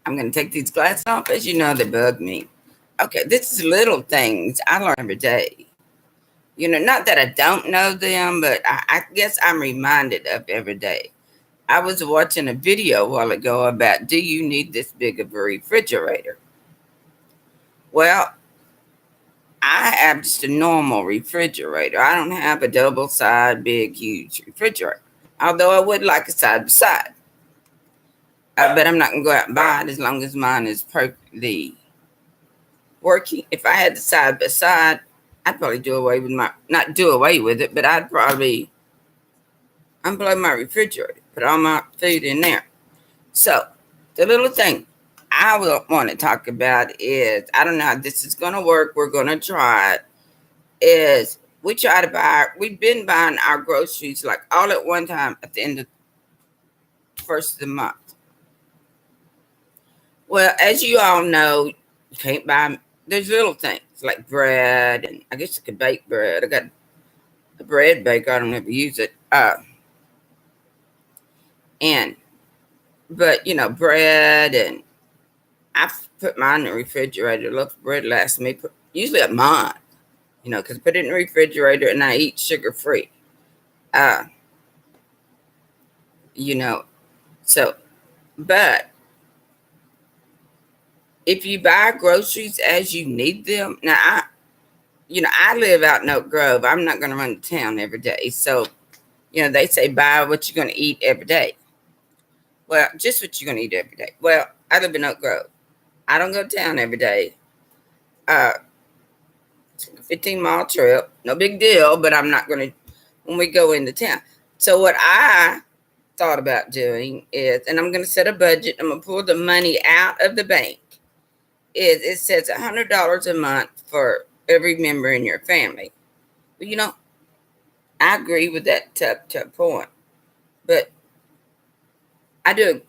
I'm going to take these glasses off. As you know, they bug me. Okay, this is little things I learn every day. Not that I don't know them, but I guess I'm reminded of every day. I was watching a video a while ago about, do you need this big of a refrigerator? Well, I have just a normal refrigerator. I don't have a double side, big, huge refrigerator. Although I would like a side by side. But I'm not going to go out and buy it as long as mine is perfectly working. If I had the side by side, I'd probably not do away with it, but I'd probably unplug my refrigerator, put all my food in there. So the little thing I will want to talk about is, I don't know how this is going to work. We're going to try it. Is we've been buying our groceries like all at one time at the end of the first of the month. Well, as you all know, you can't buy, there's little things like bread, and I guess you could bake bread. I got a bread baker. I don't ever use it. But bread, and I put mine in the refrigerator. Loaf of bread lasts me usually a month, because I put it in the refrigerator and I eat sugar free. So, but if you buy groceries as you need them, now I live out in Oak Grove. I'm not going to run to town every day. So, they say buy what you're going to eat every day. Well, just what you're going to eat every day. Well, I live in Oak Grove. I don't go to town every day. It's a 15-mile trip. No big deal, but I'm not going to when we go into town. So what I thought about doing is, and I'm going to set a budget. I'm going to pull the money out of the bank. It says $100 a month for every member in your family. Well, I agree with that to a point. But I do.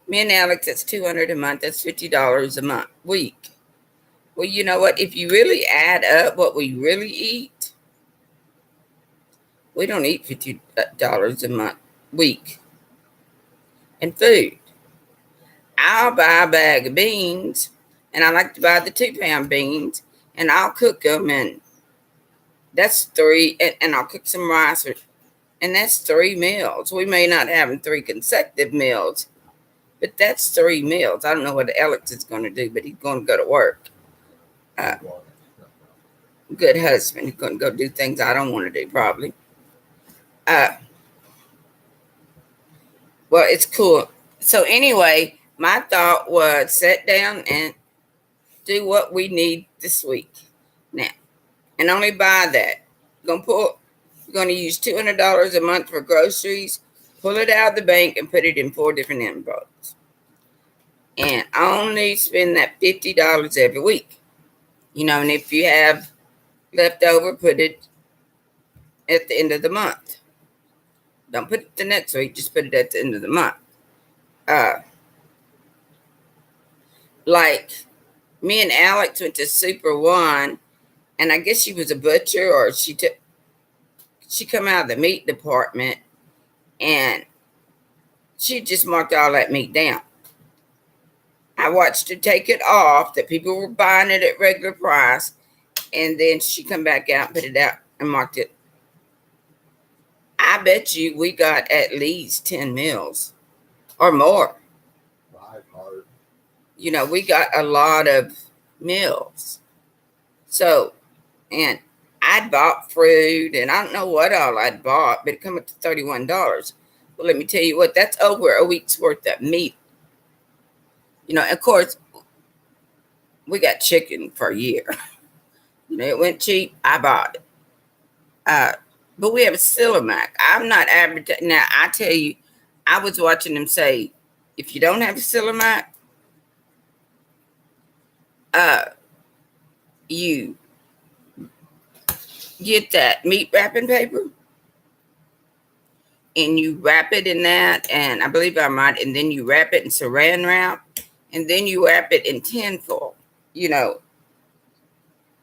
Me and Alex, that's $200 a month. That's $50 a week. Well, you know what? If you really add up what we really eat, we don't eat $50 a week in food. I'll buy a bag of beans, and I like to buy the 2-pound beans, and I'll cook them, and that's 3, and I'll cook some rice, and that's 3 meals. We may not have 3 consecutive meals, but that's 3 meals. I don't know what Alex is going to do, but he's going to go to work. Good husband. He's going to go do things I don't want to do, probably. Well, it's cool. So anyway, my thought was sit down and do what we need this week now, and only buy that. You're going to use $200 a month for groceries. Pull it out of the bank and put it in 4 different envelopes, and only spend that $50 every week. And if you have leftover, put it at the end of the month. Don't put it the next week, just put it at the end of the month. Like me and Alex went to Super One, and I guess she was a butcher, or she come out of the meat department, and she just marked all that meat down. I watched her take it off, that people were buying it at regular price, and then she come back out and put it out and marked it. I bet you we got at least 10 meals or more. We got a lot of meals. So, and I'd bought fruit, and I don't know what all I'd bought, but it come up to $31. Well, let me tell you what, that's over a week's worth of meat. Of course, we got chicken for a year. It went cheap, I bought it. But we have a Silimac. I'm not advertising. Now, I tell you, I was watching them say, if you don't have a Silimac, you get that meat wrapping paper, and you wrap it in that, and I believe I might, and then you wrap it in saran wrap, and then you wrap it in tinfoil.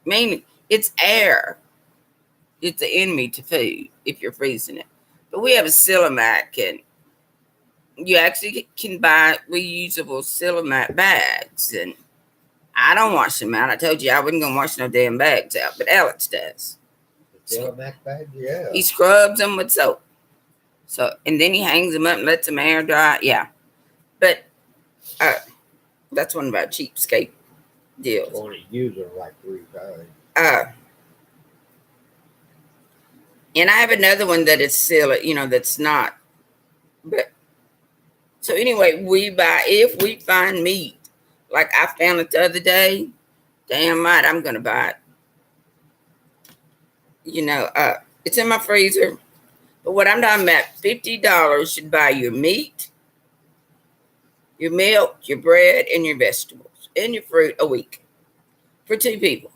Mainly, it's air. It's the enemy to food if you're freezing it. But we have a Silimac, and you actually can buy reusable Silvermat bags, and I don't wash them out. I told you I wasn't gonna wash no damn bags out, but Alex does. Silvermac bag, yeah. He scrubs them with soap. So, and then he hangs them up and lets them air dry. Yeah, but that's one of our cheapskate deals. Only use them like 3 times. And I have another one that is silly, that's not. But so anyway, we buy if we find meat, like I found it the other day. Damn right, I'm gonna buy it. It's in my freezer. But what I'm talking about, $50 should buy your meat, your milk, your bread, and your vegetables, and your fruit a week for 2 people.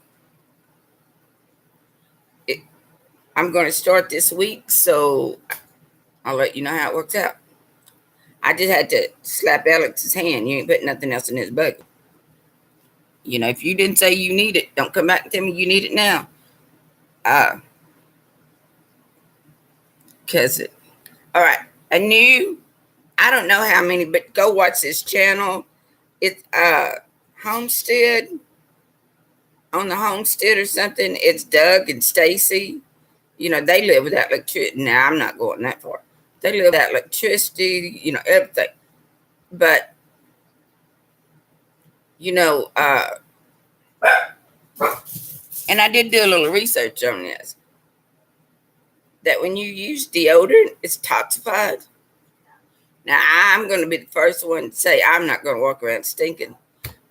I'm going to start this week, so I'll let you know how it works out. I just had to slap Alex's hand. You ain't putting nothing else in his bucket. If you didn't say you need it, don't come back and tell me you need it now. All right. I don't know how many, but go watch this channel. It's Homestead, on the Homestead or something. It's Doug and Stacy. They live without electricity. Now, I'm not going that far. They live without electricity, everything. But, and I did do a little research on this, that when you use deodorant, it's toxified. Now, I'm going to be the first one to say I'm not going to walk around stinking.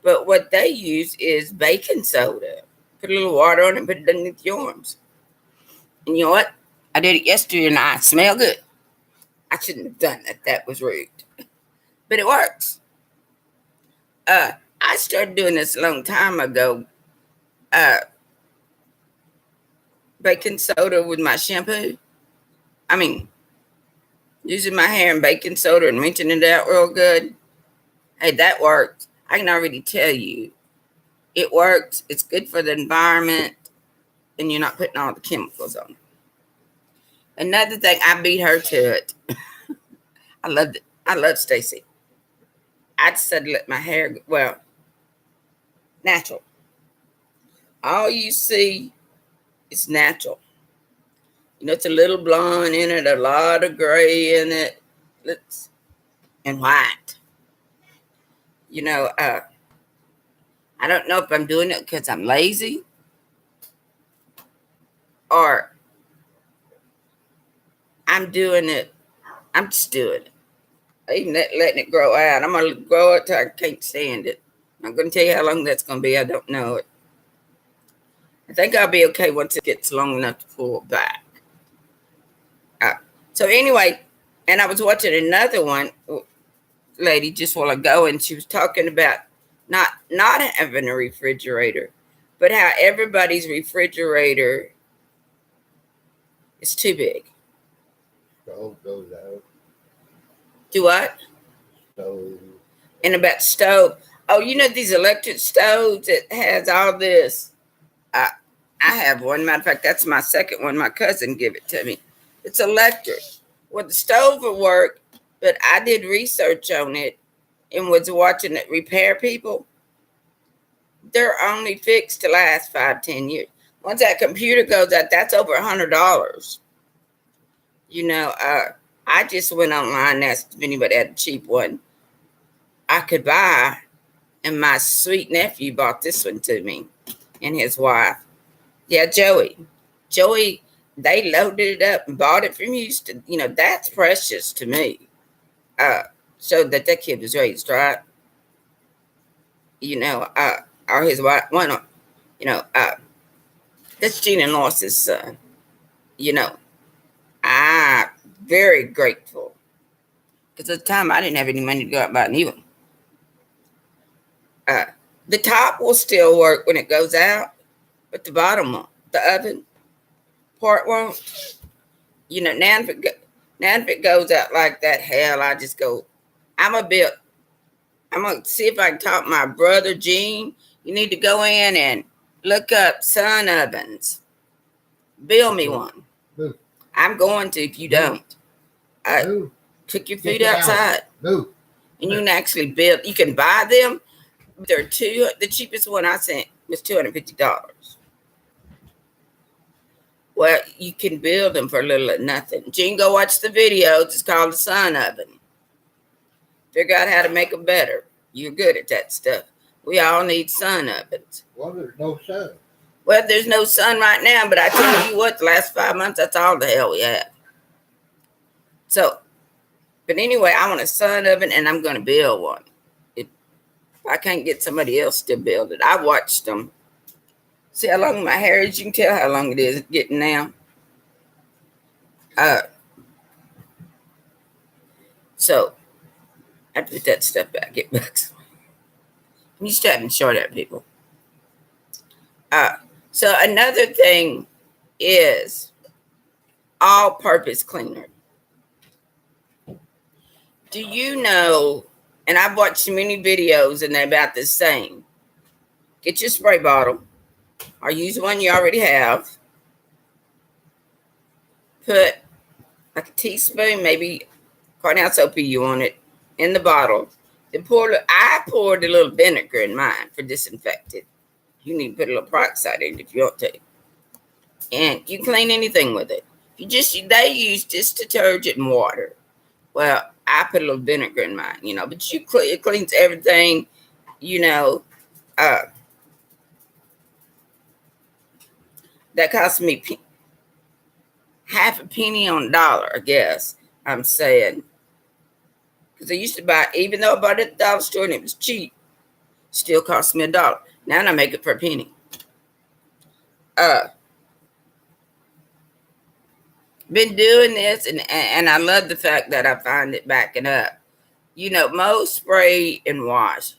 But what they use is baking soda. Put a little water on it and put it underneath your arms. And you know what? I did it yesterday and I smell good. I shouldn't have done that. That was rude. But it works. I started doing this a long time ago. Baking soda with my shampoo. I mean, using my hair and baking soda and rinsing it out real good. Hey, that works. I can already tell you. It works. It's good for the environment. And you're not putting all the chemicals on it. Another thing, I beat her to it. I loved it. I love Stacy. I decided to let my hair go, natural. All you see is natural. It's a little blonde in it, a lot of gray in it, and white. I don't know if I'm doing it because I'm lazy or I'm doing it. I'm just doing it. Even letting it grow out. I'm going to grow it till I can't stand it. I'm not going to tell you how long that's going to be. I don't know it. I think I'll be okay once it gets long enough to pull back. So anyway, and I was watching another one lady just a while ago, and she was talking about not having a refrigerator, but how everybody's refrigerator is too big. Stove goes out. Do what? Stove. And about stove. Oh, these electric stoves that has all this. I have one. Matter of fact, that's my second one. My cousin gave it to me. It's electric. Well, the stove will work, but I did research on it and was watching it repair people. They're only fixed to last 5-10 years. Once that computer goes out, that's over $100. I just went online and asked if anybody had a cheap one I could buy, and my sweet nephew bought this one to me and his wife. Yeah, Joey, they loaded it up and bought it from Houston. That's precious to me. So that kid was raised right. Or his wife, that's Gina Loss's son. I'm very grateful. Because at the time, I didn't have any money to go out and buy a new one. The top will still work when it goes out, but the bottom won't. The oven part won't. Now if it goes out like that, hell, I just go. I'm going to see if I can talk my brother, Gene. You need to go in and look up sun ovens. Build me one. I'm going to if you don't. Cook your Get food down. outside. Move. And you can actually build. You can buy them. They're the cheapest one I sent was $250. Well, you can build them for a little or nothing. You can go watch the videos. It's called the Sun Oven. Figure out how to make them better. You're good at that stuff. We all need sun ovens. Well, there's no sun. Well, there's no sun right now, but I tell you what, the last 5 months, that's all the hell we have. So, but anyway, I want a sun oven, and I'm going to build one. If I can't get somebody else to build it, I watched them. See how long my hair is? You can tell how long it is getting now. So, I put that stuff back. Get back. You start having short hair, people. So another thing is all-purpose cleaner. Do you know, and I've watched many videos and they're about the same. Get your spray bottle or use one you already have. Put like a teaspoon, maybe Cornell soap you want it, in the bottle. Then I poured a little vinegar in mine for disinfectant. You need to put a little peroxide in it if you want to. And you clean anything with it. They use just detergent and water. Well, I put a little vinegar in mine, but it cleans everything, that cost me half a penny on a dollar, I guess I'm saying. Because I used to buy, even though I bought it at the dollar store and it was cheap, still cost me $1. Now I make it for a penny. Been doing this, and I love the fact that I find it backing up. Most spray and wash,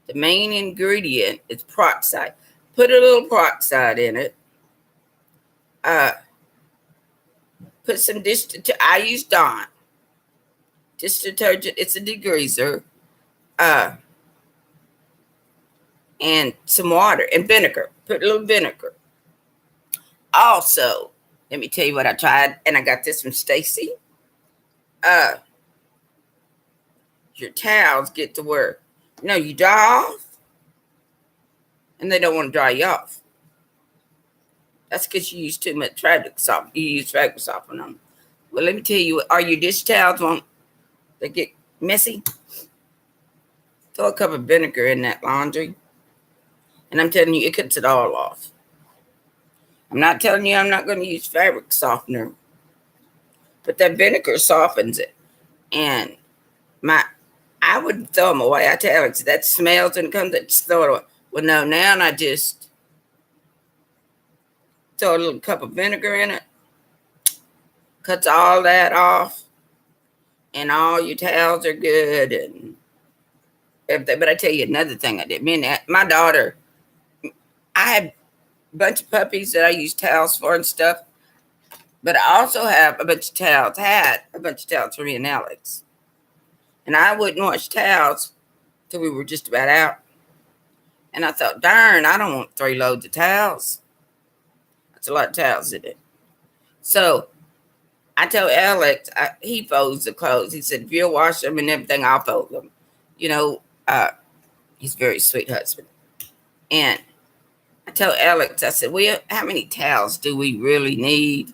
the main ingredient is peroxide. Put a little peroxide in it. Put some I use Dawn dish detergent. It's a degreaser. And some water and vinegar. Put a little vinegar. Also, let me tell you what I tried, and I got this from Stacy. Your towels get to where, you dry off, and they don't want to dry you off. That's because you use too much fabric soft. You use fabric soft on them. Well, let me tell you, are your dish towels they get messy? Throw a cup of vinegar in that laundry, and I'm telling you, it cuts it all off. I'm not telling you I'm not going to use fabric softener, but that vinegar softens it. And I would throw them away. I tell Alex, that smells and comes, just throw it away. Well, no, now I just throw a little cup of vinegar in it, cuts all that off, and all your towels are good and everything. But I tell you another thing I did. My daughter, I have a bunch of puppies that I use towels for and stuff, but I also have a bunch of towels, for me and Alex. And I wouldn't wash towels till we were just about out. And I thought, darn, I don't want 3 loads of towels. That's a lot of towels, isn't it? So I told Alex, he folds the clothes. He said, if you'll wash them and everything, I'll fold them. He's a very sweet husband. And I told Alex, I said, well, how many towels do we really need?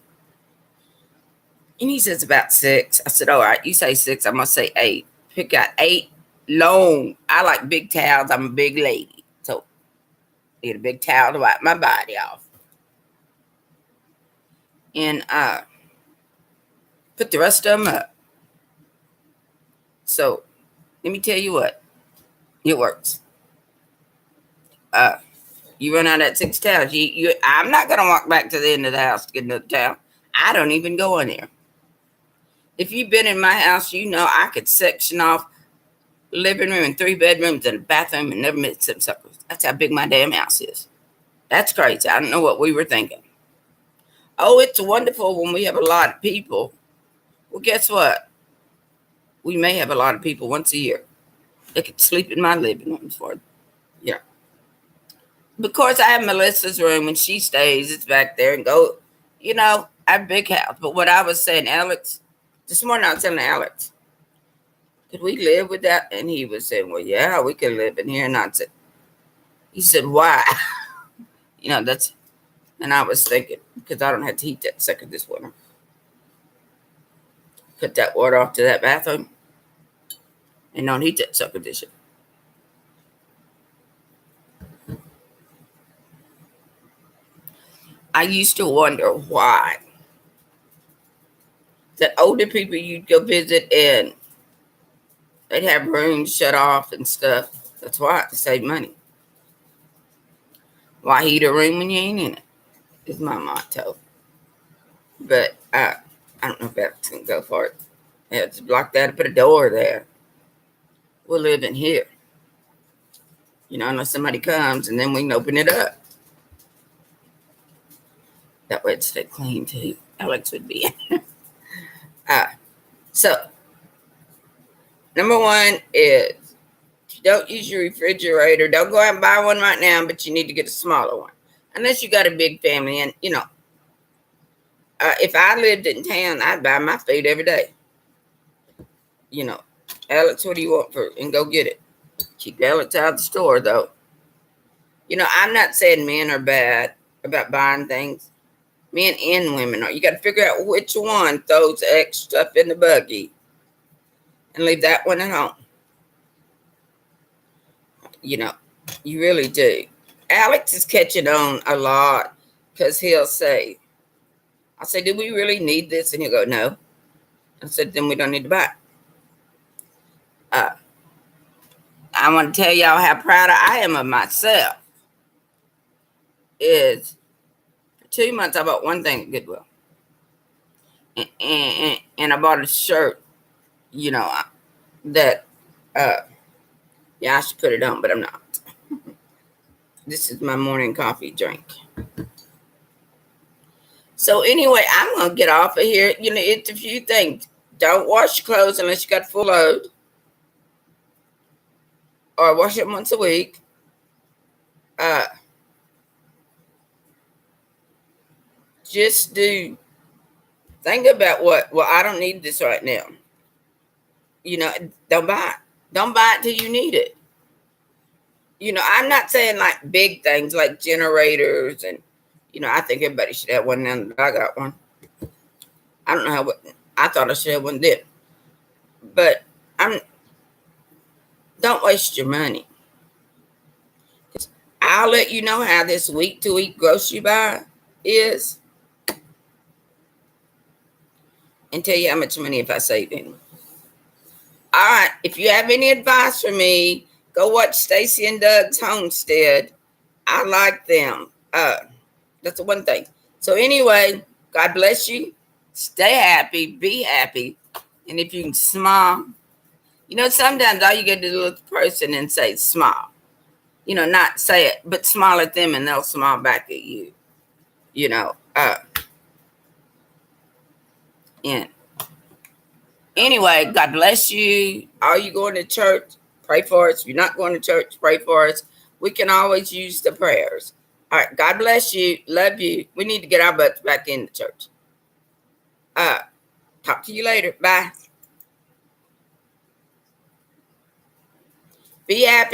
And he says about 6. I said, all right, you say 6, I'm going to say 8. Pick out 8 long. I like big towels. I'm a big lady. So I get a big towel to wipe my body off. And put the rest of them up. So let me tell you what. It works. You run out of that 6 towels. I'm not going to walk back to the end of the house to get another towel. I don't even go in there. If you've been in my house, I could section off living room and 3 bedrooms and a bathroom and never miss some suckers. That's how big my damn house is. That's crazy. I don't know what we were thinking. Oh, it's wonderful when we have a lot of people. Well, guess what? We may have a lot of people once a year. They could sleep in my living room for, Of course, I have Melissa's room when she stays. It's back there and go, I have a big house. But what I was saying, Alex, This morning I was telling Alex, could we live with that? And he was saying, well, yeah, we could live in here. And I said, he said, why? That's, and I was thinking, because I don't have to heat that sucker this winter. Cut that water off to that bathroom and don't heat that sucker this year. I used to wonder why that older people you'd go visit and they'd have rooms shut off and stuff. That's why, to save money. Why heat a room when you ain't in it? Is my motto. But I don't know if that's going to go for it. Yeah, just block that and put a door there. We'll live in here. Unless somebody comes and then we can open it up. That way it'd stay clean too. Alex would be in. So, number one is don't use your refrigerator. Don't go out and buy one right now, but you need to get a smaller one. Unless you got a big family. And, if I lived in town, I'd buy my food every day. Alex, what do you want and go get it. Keep Alex out of the store, though. I'm not saying men are bad about buying things. Men and women are. You got to figure out which one throws extra stuff in the buggy and leave that one at home. You really do. Alex is catching on a lot because he'll say, I say, do we really need this? And he'll go, no. I said, then we don't need to buy it. I want to tell y'all how proud I am of myself. Is for 2 months I bought one thing at Goodwill. And I bought a shirt, that, I should put it on, but I'm not. This is my morning coffee drink. So anyway, I'm going to get off of here. It's a few things. Don't wash your clothes unless you got a full load. Or wash it once a week. Just think about well, I don't need this right now. Don't buy it. Don't buy it till you need it. I'm not saying like big things like generators and, I think everybody should have one now that I got one. I don't know I thought I should have one then. But don't waste your money. I'll let you know how this week-to-week grocery buy is. And tell you how much money if I save any. All right. If you have any advice for me, go watch Stacy and Doug's Homestead. I like them. That's the one thing. So anyway, God bless you. Stay happy. Be happy. And if you can smile, sometimes all you get to do is the person and say smile. Not say it, but smile at them and they'll smile back at you. And anyway, God bless you. Are you going to church? Pray for us. If you're not going to church, pray for us. We can always use the prayers. All right. God bless you. Love you. We need to get our butts back in the church. Talk to you later. Bye. Be happy.